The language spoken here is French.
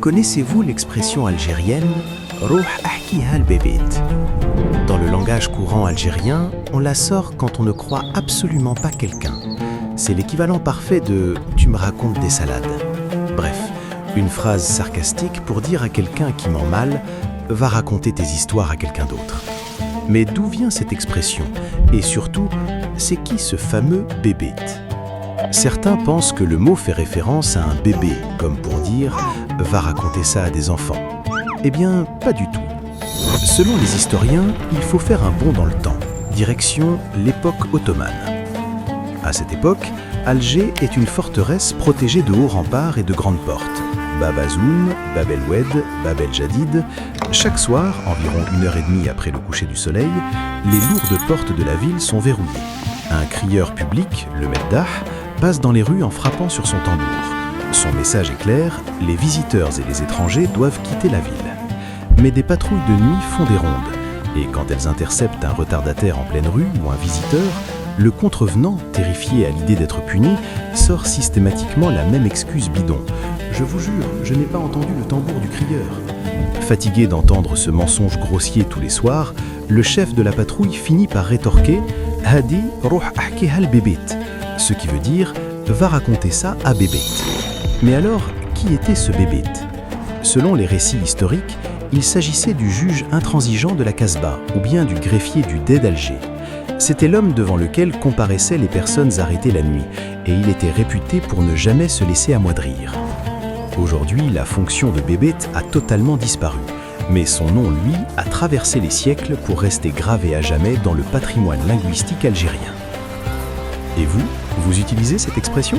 Connaissez-vous l'expression algérienne « Rouh ahkiha al-bébét » ? Dans le langage courant algérien, on la sort quand on ne croit absolument pas quelqu'un. C'est l'équivalent parfait de « tu me racontes des salades ». Bref, une phrase sarcastique pour dire à quelqu'un qui ment mal « va raconter tes histoires à quelqu'un d'autre ». Mais d'où vient cette expression ? Et surtout, c'est qui ce fameux bébét ? Certains pensent que le mot fait référence à un bébé, comme pour dire « va raconter ça à des enfants ». Eh bien, pas du tout. Selon les historiens, il faut faire un bond dans le temps, direction l'époque ottomane. À cette époque, Alger est une forteresse protégée de hauts remparts et de grandes portes. Bab Azoun, Bab el Oued, Bab el Jadid. Chaque soir, environ 1h30 après le coucher du soleil, les lourdes portes de la ville sont verrouillées. Un crieur public, le Meddah, passe dans les rues en frappant sur son tambour. Son message est clair, les visiteurs et les étrangers doivent quitter la ville. Mais des patrouilles de nuit font des rondes, et quand elles interceptent un retardataire en pleine rue ou un visiteur, le contrevenant, terrifié à l'idée d'être puni, sort systématiquement la même excuse bidon. « Je vous jure, je n'ai pas entendu le tambour du crieur ». Fatigué d'entendre ce mensonge grossier tous les soirs, le chef de la patrouille finit par rétorquer « Hadi rouh ahkiha al-bébét », ce qui veut dire « va raconter ça à bébét ». Mais alors, qui était ce bébét ? Selon les récits historiques, il s'agissait du juge intransigeant de la Casbah ou bien du greffier du Dey d'Alger. C'était l'homme devant lequel comparaissaient les personnes arrêtées la nuit et il était réputé pour ne jamais se laisser amoindrir. Aujourd'hui, la fonction de bébét a totalement disparu, mais son nom, lui, a traversé les siècles pour rester gravé à jamais dans le patrimoine linguistique algérien. Et vous, vous utilisez cette expression ?